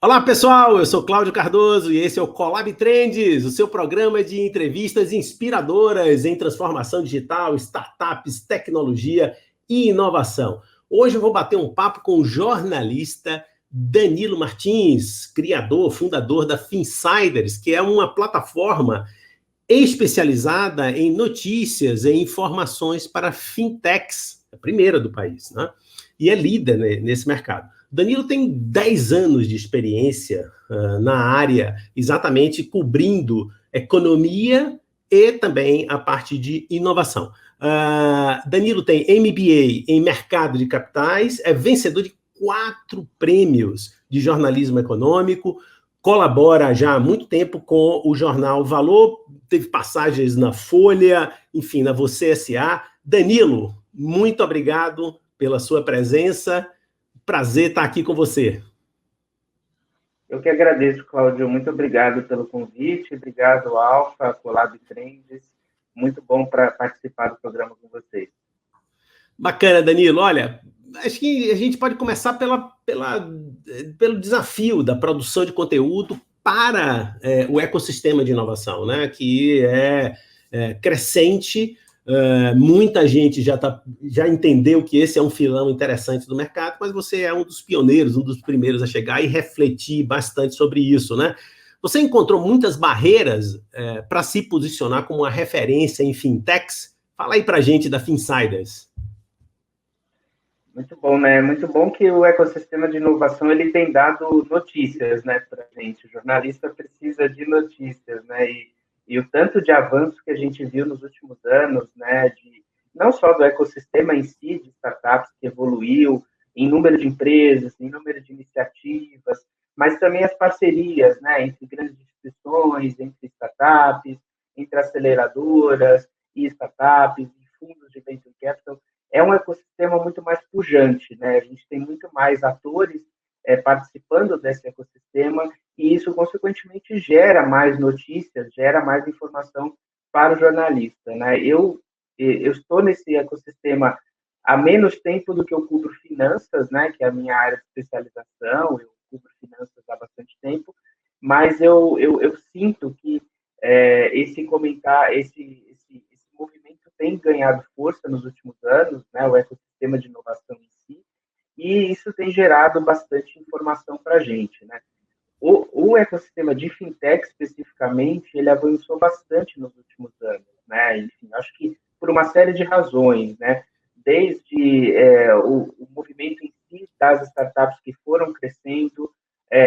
Olá, pessoal, eu sou Cláudio Cardoso e esse é o Collab Trends, o seu programa de entrevistas inspiradoras em transformação digital, startups, tecnologia e inovação. Hoje eu vou bater um papo com o jornalista Danilo Martins, criador, fundador da Finsiders, que é uma plataforma especializada em notícias e informações para fintechs, a primeira do país, né? E é líder, né, nesse mercado. Danilo tem 10 anos de experiência na área, exatamente cobrindo economia e também a parte de inovação. Danilo tem MBA em mercado de capitais, é vencedor de 4 prêmios de jornalismo econômico, colabora já há muito tempo com o jornal Valor, teve passagens na Folha, enfim, na Você S.A. Danilo, muito obrigado pela sua presença. Prazer estar aqui com você. Eu que agradeço, Cláudio. Muito obrigado pelo convite. Obrigado, Alfa, Collab Trends. Muito bom para participar do programa com vocês. Bacana, Danilo. Olha, acho que a gente pode começar pelo desafio da produção de conteúdo para o ecossistema de inovação, né? Que é crescente. Muita gente já entendeu que esse é um filão interessante do mercado, mas você é um dos pioneiros, um dos primeiros a chegar e refletir bastante sobre isso, né? Você encontrou muitas barreiras para se posicionar como uma referência em fintechs? Fala aí para a gente da Finsiders. Muito bom, né? Muito bom que o ecossistema de inovação ele tem dado notícias, né, para a gente. O jornalista precisa de notícias, né? E o tanto de avanço que a gente viu nos últimos anos, né, não só do ecossistema em si, de startups que evoluiu em número de empresas, em número de iniciativas, mas também as parcerias, né, entre grandes instituições, entre startups, entre aceleradoras e startups, e fundos de venture capital. É um ecossistema muito mais pujante, né? A gente tem muito mais atores participando desse ecossistema e isso, consequentemente, gera mais notícias, gera mais informação para o jornalista, né? Eu estou nesse ecossistema há menos tempo do que eu cubro finanças, né? Que é a minha área de especialização, eu cubro finanças há bastante tempo, mas eu sinto que esse movimento tem ganhado força nos últimos anos, né? O ecossistema de inovação em si, e isso tem gerado bastante informação para a gente, né? O ecossistema de fintech, especificamente, ele avançou bastante nos últimos anos, né? Enfim, acho que por uma série de razões, né? Desde o movimento em si das startups que foram crescendo,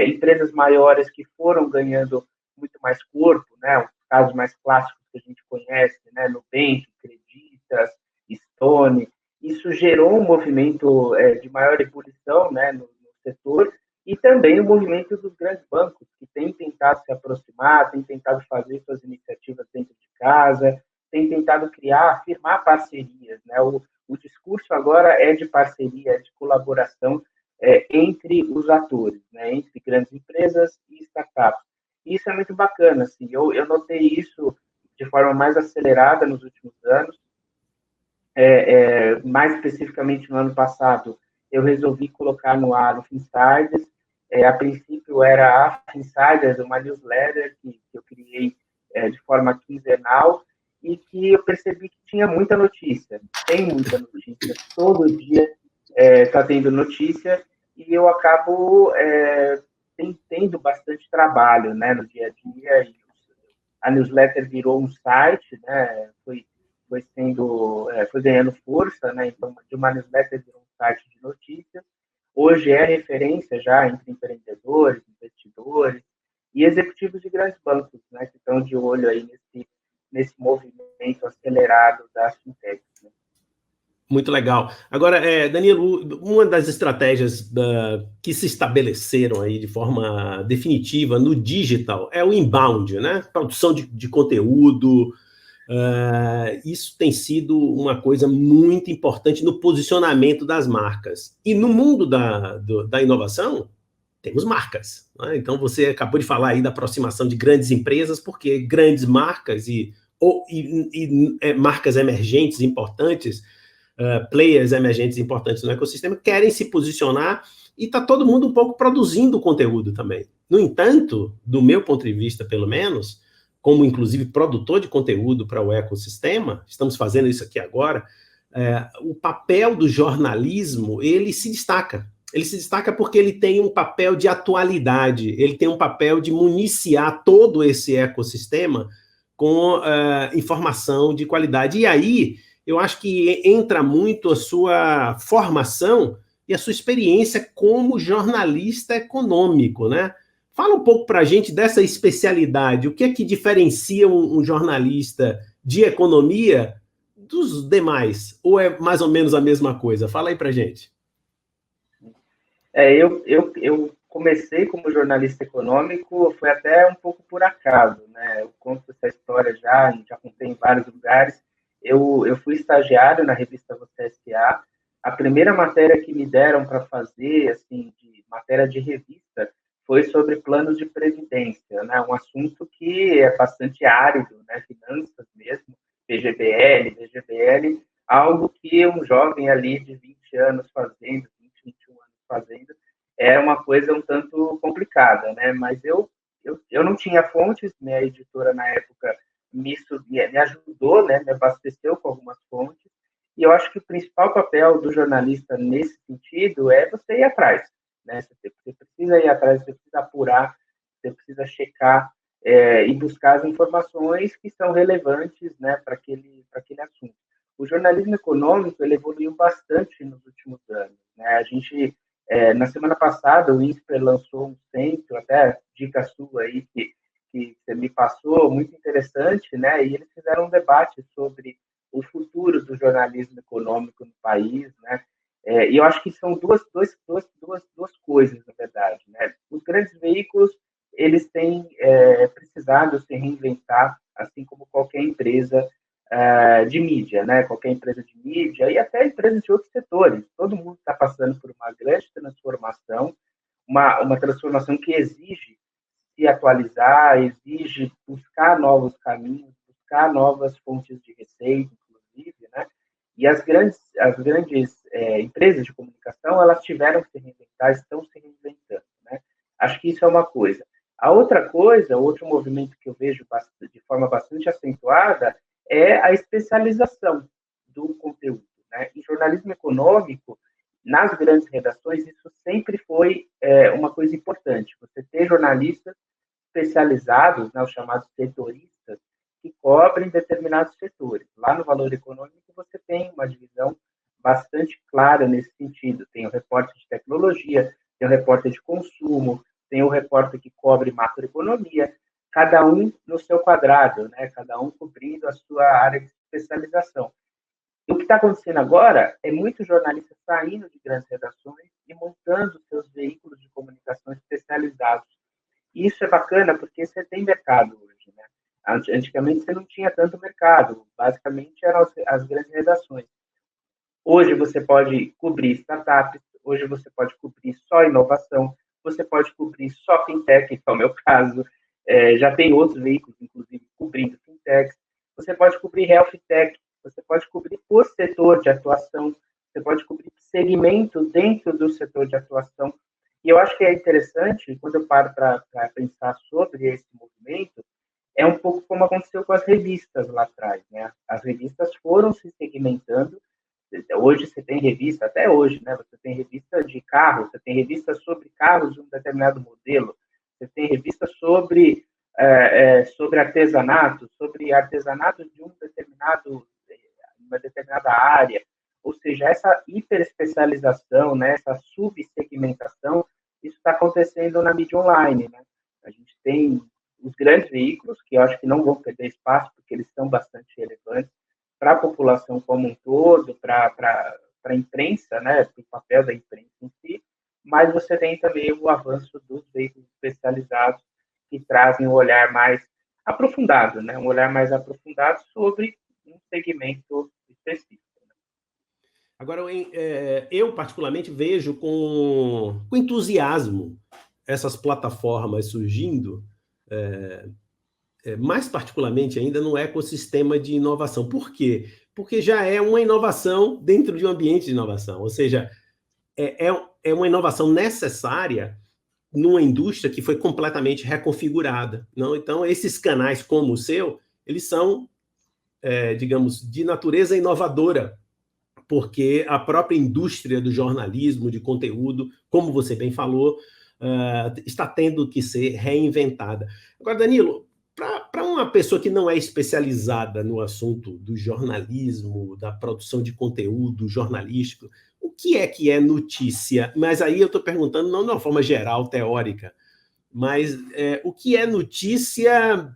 empresas maiores que foram ganhando muito mais corpo, né? Os casos mais clássicos que a gente conhece, né? Nubank, Creditas, Stone. Isso gerou um movimento de maior ebulição, né? No setor, e também o movimento dos grandes bancos, que têm tentado se aproximar, têm tentado fazer suas iniciativas dentro de casa, têm tentado criar, firmar parcerias, né? O discurso agora é de parceria, é de colaboração entre os atores, né? Entre grandes empresas e startups. Isso é muito bacana, assim. Eu notei isso de forma mais acelerada nos últimos anos. Mais especificamente no ano passado, eu resolvi colocar no ar o Finsiders. A princípio era a Finsiders, uma newsletter que eu criei de forma quinzenal e que eu percebi que tinha muita notícia. Tem muita notícia. Todo dia está tendo notícia e eu acabo tendo bastante trabalho, né, no dia a dia. E a newsletter virou um site, né, foi ganhando força, né? Então, de uma newsletter virou um site de notícias. Hoje é referência já entre empreendedores, investidores e executivos de grandes bancos, né? Que estão de olho aí nesse movimento acelerado das fintechs, né? Muito legal. Agora, Danilo, uma das estratégias que se estabeleceram aí de forma definitiva no digital é o inbound, né? Produção de conteúdo. Isso tem sido uma coisa muito importante no posicionamento das marcas. E no mundo da inovação, temos marcas, né? Então, você acabou de falar aí da aproximação de grandes empresas, porque grandes marcas e marcas emergentes importantes players emergentes importantes no ecossistema querem se posicionar e está todo mundo um pouco produzindo conteúdo também. No entanto, do meu ponto de vista, pelo menos, como inclusive produtor de conteúdo para o ecossistema, estamos fazendo isso aqui agora, o papel do jornalismo, ele se destaca. Ele se destaca porque ele tem um papel de atualidade, ele tem um papel de municiar todo esse ecossistema com informação de qualidade. E aí, eu acho que entra muito a sua formação e a sua experiência como jornalista econômico, né? Fala um pouco para a gente dessa especialidade, o que é que diferencia um jornalista de economia dos demais? Ou é mais ou menos a mesma coisa? Fala aí para a gente. Eu comecei como jornalista econômico, foi até um pouco por acaso, né? Eu conto essa história já contei em vários lugares. Eu fui estagiário na revista Você S.A. A primeira matéria que me deram para fazer, assim, de matéria de revista, foi sobre planos de previdência, né? Um assunto que é bastante árido, né? Finanças mesmo, PGBL, VGBL, algo que um jovem ali de 20 anos fazendo, 20, 21 anos fazendo, era uma coisa um tanto complicada, né? Mas eu não tinha fontes, minha editora na época me ajudou, né? Me abasteceu com algumas fontes, e eu acho que o principal papel do jornalista nesse sentido é você ir atrás, né? Você precisa ir atrás, você precisa apurar, você precisa checar e buscar as informações que são relevantes, né, para aquele assunto. O jornalismo econômico ele evoluiu bastante nos últimos anos, né? A gente na semana passada, o INSPER lançou um centro, até dica sua aí, que você me passou, muito interessante, né? E eles fizeram um debate sobre o futuro do jornalismo econômico no país, né? E eu acho que são duas coisas, na verdade, né? Os grandes veículos, eles têm precisado se reinventar, assim como qualquer empresa de mídia, né? Qualquer empresa de mídia e até empresas de outros setores. Todo mundo está passando por uma grande transformação, uma transformação que exige se atualizar, exige buscar novos caminhos, buscar novas fontes de receita, inclusive, né? E as grandes empresas de comunicação, elas tiveram que se reinventar, estão se reinventando, né? Acho que isso é uma coisa. A outra coisa, outro movimento que eu vejo de forma bastante acentuada é a especialização do conteúdo, né? Em jornalismo econômico, nas grandes redações, isso sempre foi uma coisa importante. Você ter jornalistas especializados, né, os chamados setoristas, que cobrem determinados setores. Lá no Valor Econômico, você tem uma divisão bastante clara nesse sentido. Tem o repórter de tecnologia, tem o repórter de consumo, tem o repórter que cobre macroeconomia, cada um no seu quadrado, né? Cada um cobrindo a sua área de especialização. E o que está acontecendo agora é muitos jornalistas saindo de grandes redações e montando seus veículos de comunicação especializados. E isso é bacana porque você tem mercado hoje, né? Antigamente você não tinha tanto mercado, basicamente eram as grandes redações. Hoje você pode cobrir startups, hoje você pode cobrir só inovação, você pode cobrir só fintech, que é o meu caso, já tem outros veículos, inclusive, cobrindo fintech. Você pode cobrir health tech, você pode cobrir por setor de atuação, você pode cobrir segmento dentro do setor de atuação. E eu acho que é interessante, quando eu paro para pensar sobre esse movimento, é um pouco como aconteceu com as revistas lá atrás, né? As revistas foram se segmentando. Hoje você tem revista, até hoje, né? Você tem revista de carro, você tem revista sobre carros de um determinado modelo, você tem revista sobre artesanato de uma determinada área. Ou seja, essa hiperespecialização, né? Essa subsegmentação, isso está acontecendo na mídia online, né? A gente tem os grandes veículos, que eu acho que não vão perder espaço, porque eles são bastante relevantes para a população como um todo, para a imprensa, né, para o papel da imprensa em si, mas você tem também o avanço dos veículos especializados que trazem um olhar mais aprofundado, né, um olhar mais aprofundado sobre um segmento específico. Agora, eu particularmente vejo com entusiasmo essas plataformas surgindo, mais particularmente ainda no ecossistema de inovação. Por quê? porque já é uma inovação dentro de um ambiente de inovação, ou seja, é uma inovação necessária numa indústria que foi completamente reconfigurada. Não? Então, esses canais como o seu, eles são, digamos, de natureza inovadora, porque a própria indústria do jornalismo, de conteúdo, como você bem falou, está tendo que ser reinventada. Agora, Danilo, para uma pessoa que não é especializada no assunto do jornalismo, da produção de conteúdo jornalístico, o que é notícia? Mas aí eu estou perguntando não de uma forma geral, teórica, mas o que é notícia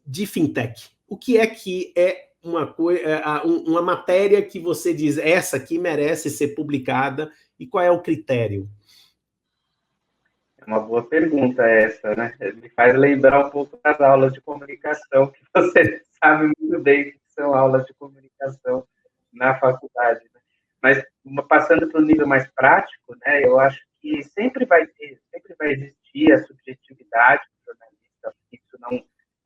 de fintech? O que é uma matéria que você diz, essa aqui merece ser publicada, e qual é o critério? É uma boa pergunta essa, né? Me faz lembrar um pouco das aulas de comunicação, que você sabe muito bem que são aulas de comunicação na faculdade. Né? Mas, passando para o nível mais prático, né, eu acho que sempre vai existir a subjetividade do jornalista, isso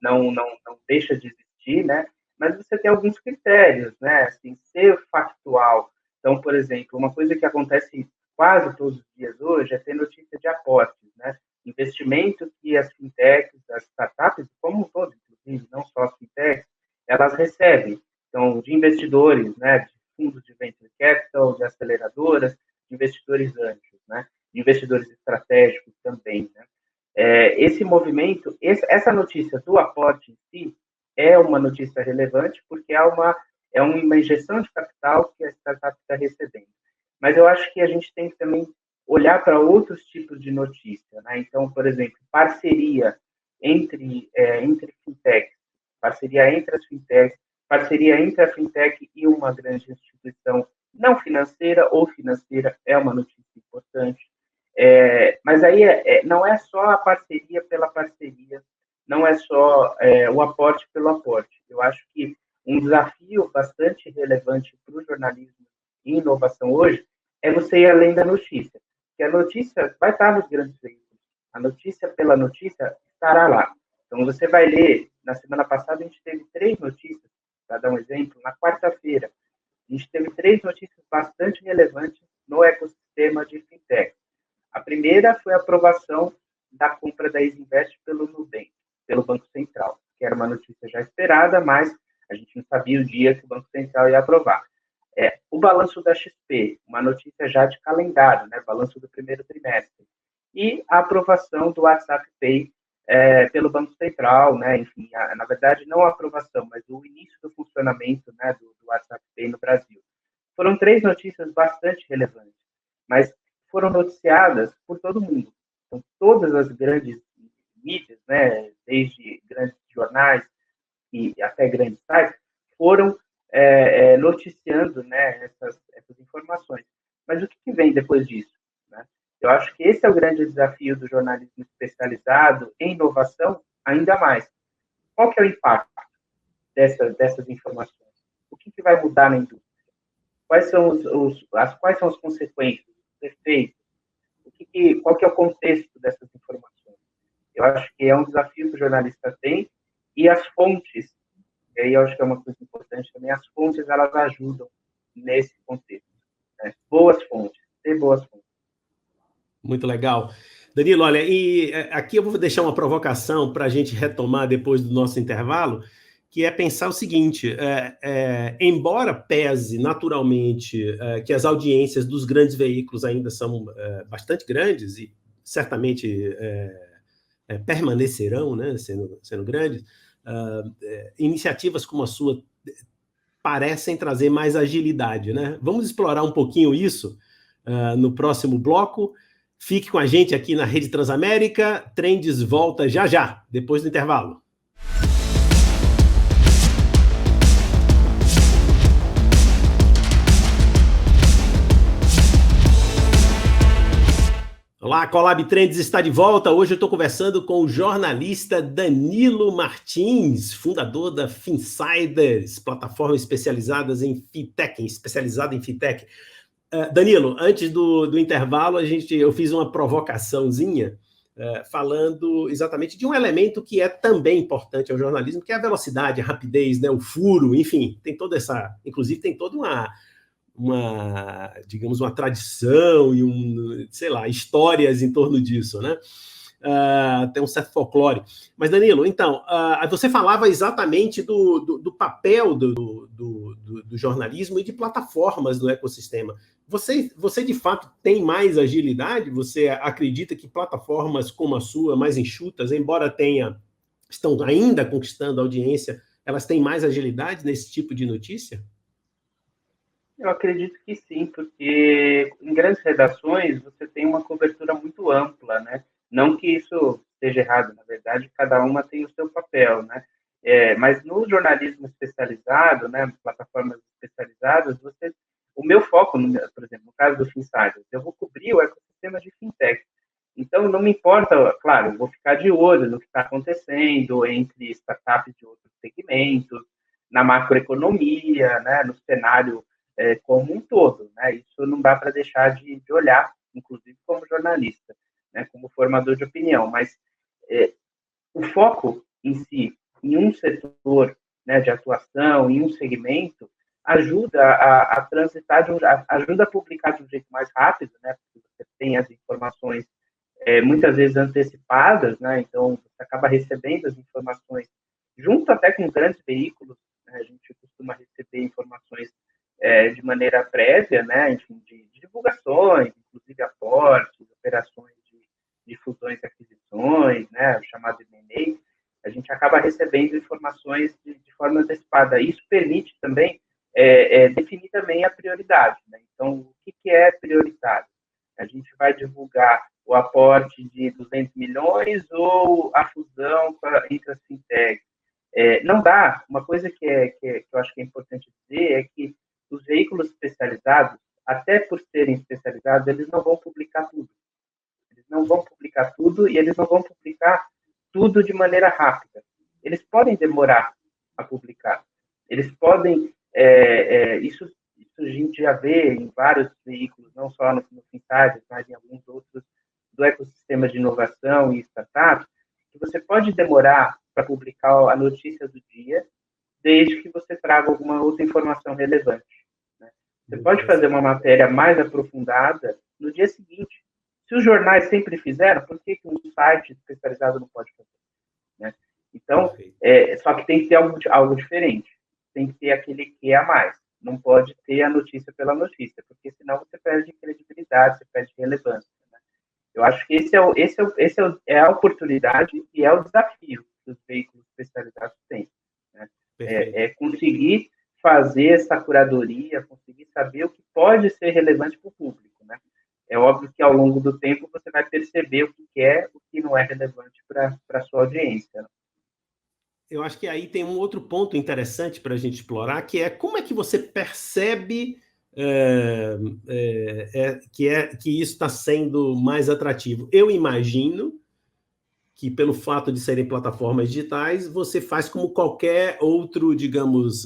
não deixa de existir, né? Mas você tem alguns critérios, né? Assim, ser factual. Então, por exemplo, uma coisa que acontece quase todos os dias hoje é ter notícia de aportes, né? Investimento que as fintechs, as startups, como um todo, inclusive, não só as fintechs, elas recebem. Então, de investidores, né? De fundos de venture capital, de aceleradoras, de investidores anjos, né? De investidores estratégicos também, né? Esse movimento, essa notícia do aporte em si é uma notícia relevante porque é uma injeção de capital que a startup está recebendo. Mas eu acho que a gente tem que também olhar para outros tipos de notícia. Né? Então, por exemplo, parceria entre fintechs, parceria entre as fintechs, parceria entre a fintech e uma grande instituição não financeira ou financeira é uma notícia importante. Mas aí não é só a parceria pela parceria, não é só o aporte pelo aporte. Eu acho que um desafio bastante relevante para o jornalismo e inovação hoje é você ir além da notícia. Porque a notícia vai estar nos grandes veículos. A notícia pela notícia estará lá. Então, você vai ler, na semana passada a gente teve 3 notícias, para dar um exemplo, na quarta-feira, a gente teve 3 notícias bastante relevantes no ecossistema de fintech. A primeira foi a aprovação da compra da Isinvest pelo Nubank, pelo Banco Central, que era uma notícia já esperada, mas a gente não sabia o dia que o Banco Central ia aprovar. O balanço da XP, uma notícia já de calendário, né? Balanço do primeiro trimestre. E a aprovação do WhatsApp Pay pelo Banco Central, né? Enfim, na verdade, não a aprovação, mas o início do funcionamento, né, do WhatsApp Pay no Brasil. Foram 3 notícias bastante relevantes, mas foram noticiadas por todo mundo. Então, todas as grandes mídias, né, desde grandes jornais e até grandes sites, foram noticiando, né, essas informações. Mas o que vem depois disso? Né? Eu acho que esse é o grande desafio do jornalismo especializado em inovação, ainda mais. Qual que é o impacto dessas informações? O que vai mudar na indústria? Quais são as consequências, os efeitos? Qual que é o contexto dessas informações? Eu acho que é um desafio que o jornalista tem, e as fontes, e aí eu acho que é uma coisa importante também, as fontes, elas ajudam nesse contexto. Né? Boas fontes, ter boas fontes. Muito legal. Danilo, olha, e aqui eu vou deixar uma provocação para a gente retomar depois do nosso intervalo, que é pensar o seguinte, embora pese naturalmente que as audiências dos grandes veículos ainda são bastante grandes e certamente permanecerão, né, sendo grandes, iniciativas como a sua parecem trazer mais agilidade, né? Vamos explorar um pouquinho isso no próximo bloco. Fique com a gente aqui na Rede Transamérica. Trends volta já já, depois do intervalo. Olá, Colab Trends está de volta. Hoje eu estou conversando com o jornalista Danilo Martins, fundador da Finsiders, plataforma especializada em fintech. Danilo, antes do intervalo, eu fiz uma provocaçãozinha falando exatamente de um elemento que é também importante ao jornalismo, que é a velocidade, a rapidez, né, o furo, enfim, tem toda essa... Inclusive, tem toda digamos, uma tradição e sei lá, histórias em torno disso, né? Tem um certo folclore. Mas, Danilo, então, você falava exatamente do papel do jornalismo e de plataformas no ecossistema. Você, de fato, tem mais agilidade? Você acredita que plataformas como a sua, mais enxutas, embora estão ainda conquistando audiência, elas têm mais agilidade nesse tipo de notícia? Eu acredito que sim, porque em grandes redações você tem uma cobertura muito ampla, né? Não que isso esteja errado, na verdade, cada uma tem o seu papel, né? Mas no jornalismo especializado, né, plataformas especializadas, o meu foco, por exemplo, no caso do Finsiders, eu vou cobrir o ecossistema de fintech. Então, não me importa, claro, eu vou ficar de olho no que está acontecendo entre startups de outros segmentos, na macroeconomia, né, no cenário como um todo, né? Isso não dá para deixar de olhar, inclusive como jornalista, né? Como formador de opinião, mas o foco em si, em um setor, né, de atuação, em um segmento, ajuda a transitar, ajuda a publicar de um jeito mais rápido, né? Porque você tem as informações muitas vezes antecipadas, né? Então você acaba recebendo as informações junto até com grandes veículos, né? A gente costuma receber informações de maneira prévia, né? Enfim, de divulgações, inclusive aportes, operações de fusões e aquisições, né? O chamado M&A, a gente acaba recebendo informações de forma antecipada. Isso permite também definir também a prioridade, né? Então, o que é prioritário? A gente vai divulgar o aporte de 200 milhões ou a fusão entre as fintechs? Não dá. Uma coisa que eu acho que é importante dizer é que os veículos especializados, até por serem especializados, eles não vão publicar tudo. Eles não vão publicar tudo e eles não vão publicar tudo de maneira rápida. Eles podem demorar a publicar. Eles podem... isso a gente já vê em vários veículos, não só no Finsiders, mas em alguns outros do ecossistema de inovação e startups, que você pode demorar para publicar a notícia do dia, desde que você traga alguma outra informação relevante. Né? Você pode fazer uma matéria mais aprofundada no dia seguinte. Se os jornais sempre fizeram, por que um site especializado não pode fazer? Né? Então, só que tem que ter algo diferente. Tem que ter aquele que a mais. Não pode ter a notícia pela notícia, porque senão você perde credibilidade, você perde relevância. Né? Eu acho que esse é a oportunidade e é o desafio que os veículos especializados têm. Né? Conseguir fazer essa curadoria, conseguir saber o que pode ser relevante para o público. Né? É óbvio que ao longo do tempo você vai perceber o que é, o que não é relevante para a sua audiência. Né? Eu acho que aí tem um outro ponto interessante para a gente explorar, que é como é que você percebe que isso está sendo mais atrativo. Eu imagino que, pelo fato de serem plataformas digitais, você faz como qualquer outro, digamos,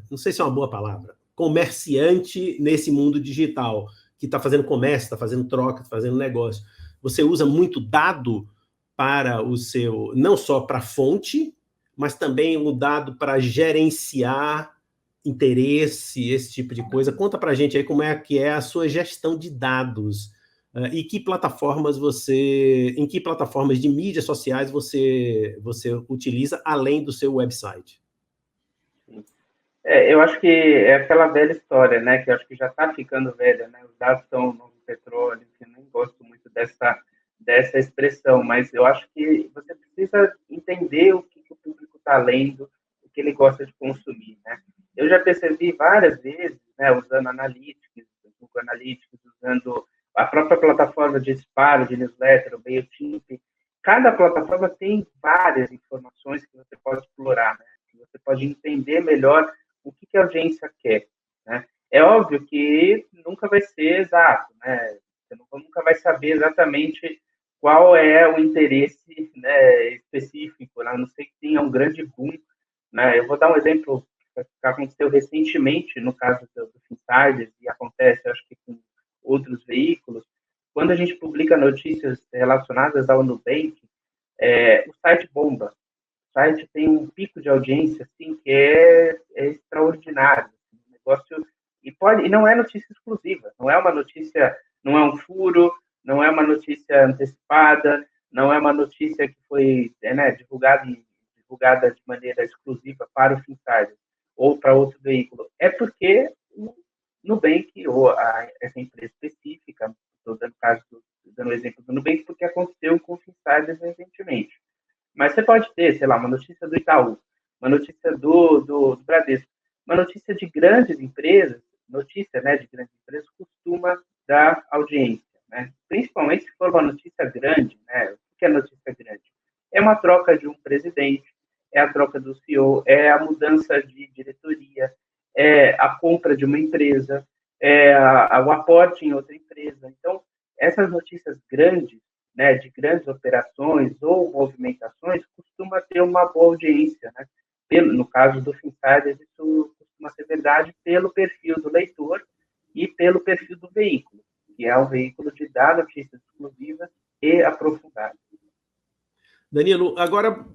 não sei se é uma boa palavra, comerciante nesse mundo digital, que está fazendo comércio, está fazendo troca, está fazendo negócio. Você usa muito dado para o seu, não só para a fonte, mas também o dado para gerenciar interesse, esse tipo de coisa. Conta para a gente aí como é que é a sua gestão de dados. E em que plataformas de mídias sociais você utiliza além do seu website? Eu acho que é aquela velha história, né? Que eu acho que já está ficando velha, né? Os dados são o novo petróleo, que eu nem gosto muito dessa expressão, mas eu acho que você precisa entender o que o público está lendo, o que ele gosta de consumir, né? Eu já percebi várias vezes, né, usando Analytics, Google Analytics, usando a própria plataforma de disparo, de newsletter, o MailChimp. Cada plataforma tem várias informações que você pode explorar, né? Que você pode entender melhor o que a audiência quer. Né? É óbvio que nunca vai ser exato, né? Você nunca vai saber exatamente qual é o interesse, né, específico, né? A não ser que tenha um grande boom. Né? Eu vou dar um exemplo que aconteceu recentemente, no caso do Finsiders, e acontece, acho que com outros veículos. quando a gente publica notícias relacionadas ao Nubank, o site bomba. O site tem um pico de audiência assim, que é extraordinário. Um negócio, e não é notícia exclusiva, não é uma notícia, não é um furo, não é uma notícia antecipada, não é uma notícia que foi divulgada de maneira exclusiva para o Finsider ou para outro veículo. É porque o Nubank, ou essa empresa específica, estou dando o exemplo do Nubank, porque aconteceu com o Finsider recentemente. Mas você pode ter, sei lá, uma notícia do Itaú, uma notícia do Bradesco, uma notícia de grandes empresas, notícia, né, de grandes empresas costuma dar audiência, né? Principalmente se for uma notícia grande, né? O que é notícia grande? É uma troca de um presidente, é a troca do CEO, é a mudança de diretoria, é a compra de uma empresa, é o aporte em outra empresa. Então, essas notícias grandes, né, de grandes operações ou movimentações, costuma ter uma boa audiência, né? No caso do Finsider, isso costuma ser verdade pelo perfil do leitor e pelo perfil do veículo, que é um veículo de dar notícias exclusivas e aprofundadas. Danilo, agora,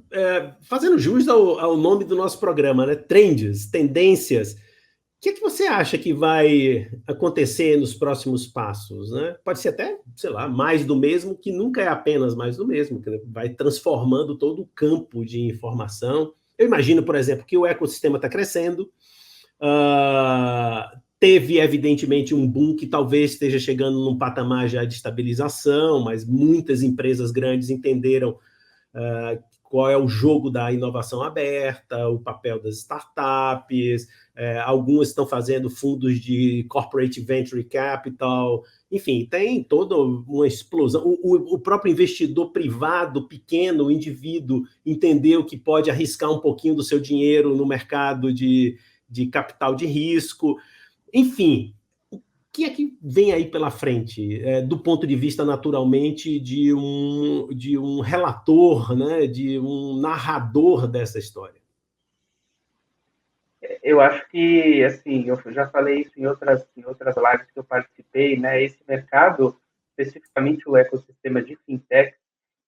fazendo jus ao nome do nosso programa, né? Trends, tendências. O que você acha que vai acontecer nos próximos passos, né? Pode ser até, sei lá, mais do mesmo, que nunca é apenas mais do mesmo, que vai transformando todo o campo de informação. Eu imagino, por exemplo, que o ecossistema está crescendo, teve, evidentemente, um boom que talvez esteja chegando num patamar já de estabilização, mas muitas empresas grandes entenderam qual é o jogo da inovação aberta, o papel das startups, algumas estão fazendo fundos de corporate venture capital, enfim, tem toda uma explosão. O próprio investidor privado, pequeno, o indivíduo, entendeu que pode arriscar um pouquinho do seu dinheiro no mercado de capital de risco. Enfim, o que é que vem aí pela frente, do ponto de vista, naturalmente, de um relator, né, de um narrador dessa história? Eu acho que, assim, eu já falei isso em outras lives que eu participei, né? Esse mercado, especificamente o ecossistema de fintech,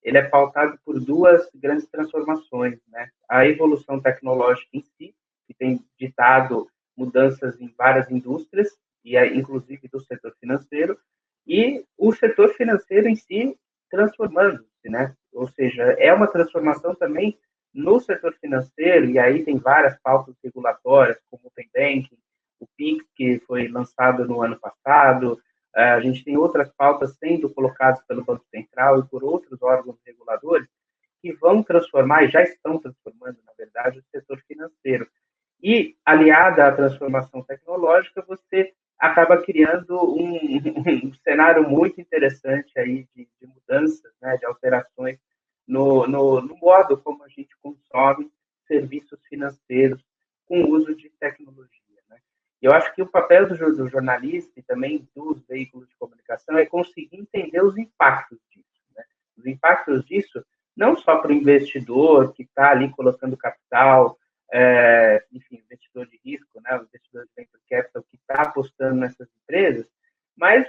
ele é pautado por duas grandes transformações, né? A evolução tecnológica em si, que tem ditado mudanças em várias indústrias, e inclusive do setor financeiro, e o setor financeiro em si transformando-se, né? Ou seja, é uma transformação também no setor financeiro, e aí tem várias pautas regulatórias, como o Open Banking, o PIX, que foi lançado no ano passado, a gente tem outras pautas sendo colocadas pelo Banco Central e por outros órgãos reguladores que vão transformar, e já estão transformando, na verdade, o setor financeiro. E, aliada à transformação tecnológica, você acaba criando um cenário muito interessante aí de mudanças, né, de alterações no modo como a gente consome serviços financeiros com o uso de tecnologia. Né? E eu acho que o papel do jornalista e também dos veículos de comunicação é conseguir entender os impactos disso. Né? Os impactos disso não só para o investidor que está ali colocando capital, enfim, investidor de risco, né, o investidor de venture capital que está apostando nessas empresas, mas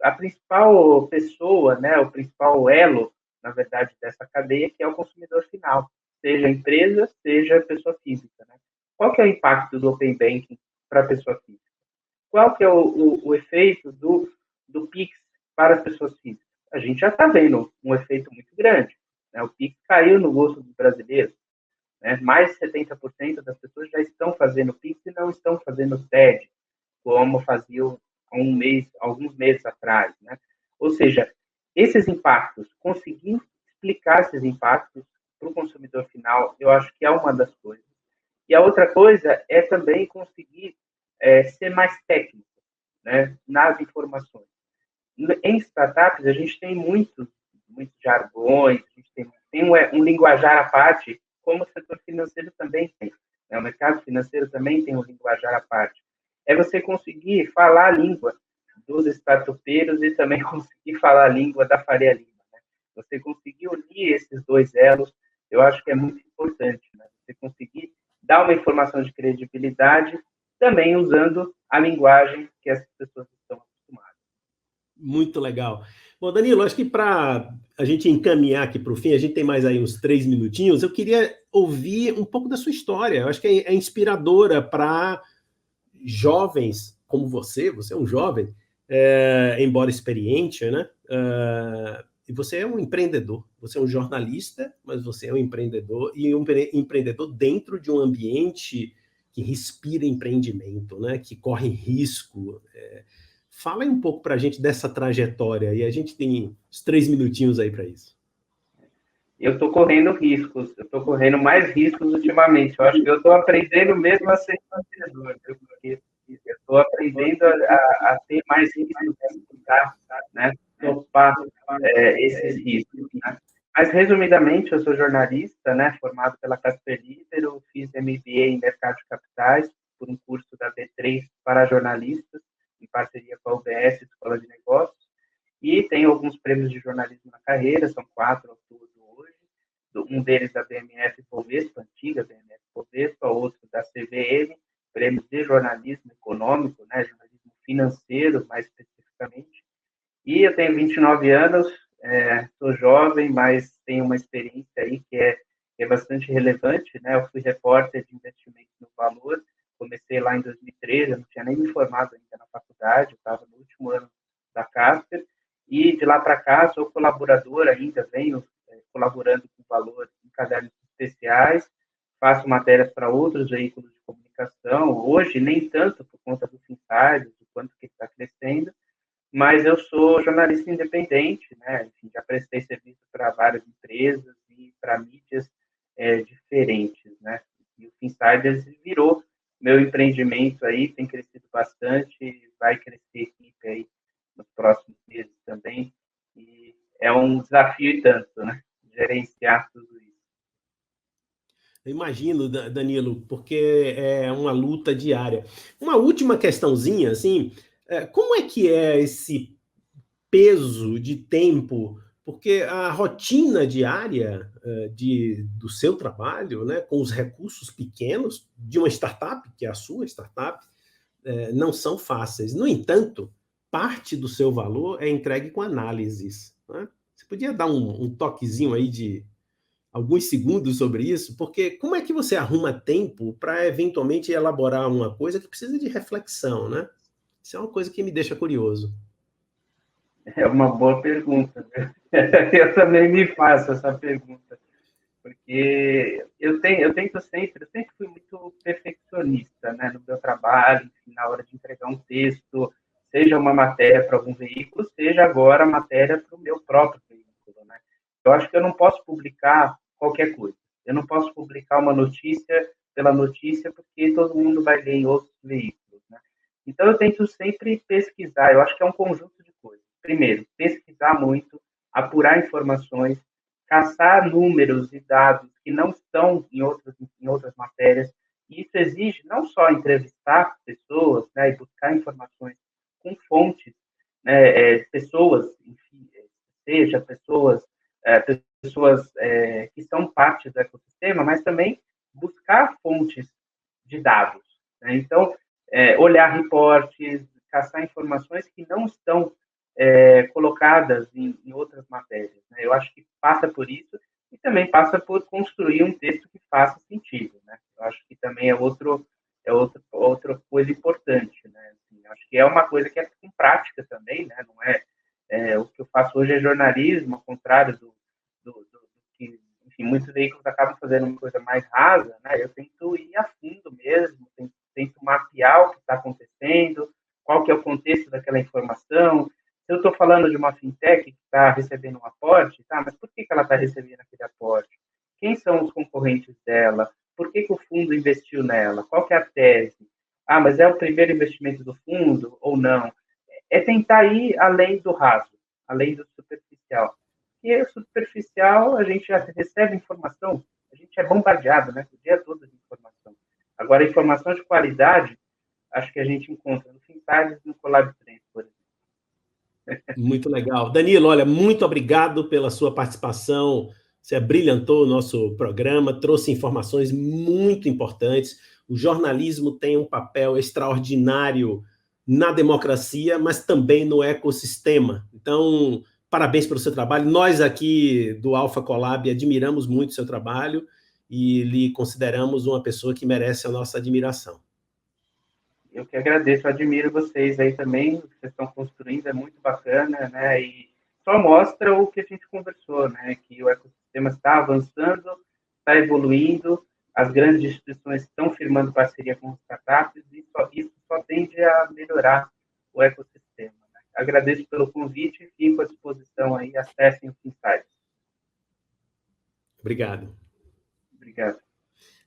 a principal pessoa, né, o principal elo, na verdade, dessa cadeia, que é o consumidor final, seja empresa, seja pessoa física. Né? Qual que é o impacto do Open Banking para a pessoa física? Qual que é o efeito do PIX para as pessoas físicas? A gente já está vendo um efeito muito grande. Né? O PIX caiu no gosto dos brasileiros. Né? Mais de 70% das pessoas já estão fazendo PIX e não estão fazendo TED, como faziam alguns meses atrás. Né? Ou seja, esses impactos, conseguir explicar esses impactos para o consumidor final, eu acho que é uma das coisas. E a outra coisa é também conseguir ser mais técnico, né, nas informações. Em startups, a gente tem muitos jargões, a gente tem um linguajar à parte, como o setor financeiro também tem. Né? O mercado financeiro também tem um linguajar à parte. É você conseguir falar a língua dos startupeiros e também conseguir falar a língua da Faria Lima. Né? Você conseguir unir esses dois elos, eu acho que é muito importante. Né? Você conseguir dar uma informação de credibilidade, também usando a linguagem que essas pessoas estão acostumadas. Muito legal. Bom, Danilo, acho que para a gente encaminhar aqui para o fim, a gente tem mais aí uns 3 minutinhos, eu queria ouvir um pouco da sua história. Eu acho que é inspiradora para jovens como você é um jovem, embora experiente, né? E você é um empreendedor, você é um jornalista, mas você é um empreendedor, e um empreendedor dentro de um ambiente que respira empreendimento, né? Que corre risco. Fala aí um pouco para a gente dessa trajetória, e a gente tem uns 3 minutinhos aí para isso. Eu estou correndo riscos, eu estou correndo mais riscos ultimamente. Eu acho que eu estou aprendendo mesmo a ser empreendedor, porque eu estou aprendendo a ter mais riscos, né? Topar esses riscos, né? Mas, resumidamente, eu sou jornalista, né? Formado pela Casper Libero, fiz MBA em Mercado de Capitais, por um curso da B3 para jornalistas, em parceria com a UBS, Escola de Negócios, e tenho alguns prêmios de jornalismo na carreira, são 4 ao todo hoje, um deles da BMF Bovespa, antiga BMF Bovespa, outro da CVM, prêmios de jornalismo econômico, né, jornalismo financeiro, mais especificamente. E eu tenho 29 anos, sou jovem, mas tenho uma experiência aí que é bastante relevante, né? Eu fui repórter de investimento no Valor, comecei lá em 2013, eu não tinha nem me formado ainda na faculdade, eu estava no último ano da Casper, e de lá para cá sou colaborador ainda, venho colaborando com o Valor em cadernos especiais, faço matérias para outros veículos de comunicação, hoje nem tanto por conta do Finsider, do quanto que está crescendo, mas eu sou jornalista independente, né? Enfim, já prestei serviço para várias empresas e para mídias diferentes, né? E o Finsiders virou meu empreendimento aí, tem crescido bastante, vai crescer equipe aí nos próximos meses também, e é um desafio e tanto, né? Gerenciar tudo isso. Eu imagino, Danilo, porque é uma luta diária. Uma última questãozinha, assim, como é que é esse peso de tempo? Porque a rotina diária do seu trabalho, né, com os recursos pequenos de uma startup, que é a sua startup, não são fáceis. No entanto, parte do seu valor é entregue com análises, né? Você podia dar um toquezinho aí de alguns segundos sobre isso? Porque como é que você arruma tempo para eventualmente elaborar uma coisa que precisa de reflexão, né? Isso é uma coisa que me deixa curioso. É uma boa pergunta, né? Eu também me faço essa pergunta, porque eu sempre fui muito perfeccionista, né, no meu trabalho, enfim, na hora de entregar um texto, seja uma matéria para algum veículo, seja agora a matéria para o meu próprio veículo, né? Eu acho que eu não posso publicar qualquer coisa. Eu não posso publicar uma notícia pela notícia, porque todo mundo vai ler em outros veículos, né? Então eu tento sempre pesquisar. Eu acho que é um conjunto de coisas. Primeiro, pesquisar muito, apurar informações, caçar números e dados que não estão em outras matérias. E isso exige não só entrevistar pessoas, né, e buscar informações com fontes, né, pessoas, enfim, seja pessoas que são parte do ecossistema, mas também buscar fontes de dados, né? Então, olhar reportes, caçar informações que não estão colocadas em outras matérias, né? Eu acho que passa por isso e também passa por construir um texto que faça sentido, né? Eu acho que também é outra coisa importante, né? Assim, acho que é uma coisa que é com prática também, né? Não o que eu faço hoje é jornalismo, ao contrário do que, enfim, muitos veículos acabam fazendo uma coisa mais rasa, né? Eu tento ir a fundo mesmo, tento mapear o que está acontecendo, qual que é o contexto daquela informação. Se eu estou falando de uma fintech que está recebendo um aporte, tá? Mas por que ela está recebendo aquele aporte? Quem são os concorrentes dela? Por que o fundo investiu nela? Qual que é a tese? Ah, mas é o primeiro investimento do fundo ou não? É tentar ir além do raso, além do superficial. E o superficial, a gente já recebe informação, a gente é bombardeado, né? O dia todo de informação. Agora, informação de qualidade, acho que a gente encontra no Finsider e no Colab Trends, por exemplo. Muito legal. Danilo, olha, muito obrigado pela sua participação. Você brilhantou o nosso programa, trouxe informações muito importantes. O jornalismo tem um papel extraordinário na democracia, mas também no ecossistema. Então, parabéns pelo seu trabalho. Nós aqui do Alpha Collab admiramos muito o seu trabalho e lhe consideramos uma pessoa que merece a nossa admiração. Eu que agradeço, admiro vocês aí também, o que vocês estão construindo é muito bacana, né? E só mostra o que a gente conversou, né? Que o ecossistema está avançando, está evoluindo, as grandes instituições estão firmando parceria com startups e isso só tende a melhorar o ecossistema. Né? Agradeço pelo convite e fico à disposição aí, acessem o Finsight. Obrigado. Obrigado.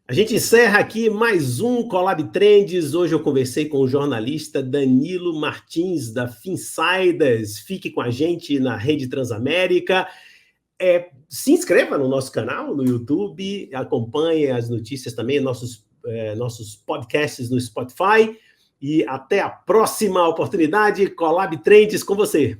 A gente encerra aqui mais um Collab Trends. Hoje eu conversei com o jornalista Danilo Martins, da Finsiders. Fique com a gente na Rede Transamérica. Se inscreva no nosso canal no YouTube, acompanhe as notícias também, nossos podcasts no Spotify. E até a próxima oportunidade. Collab Trends com você.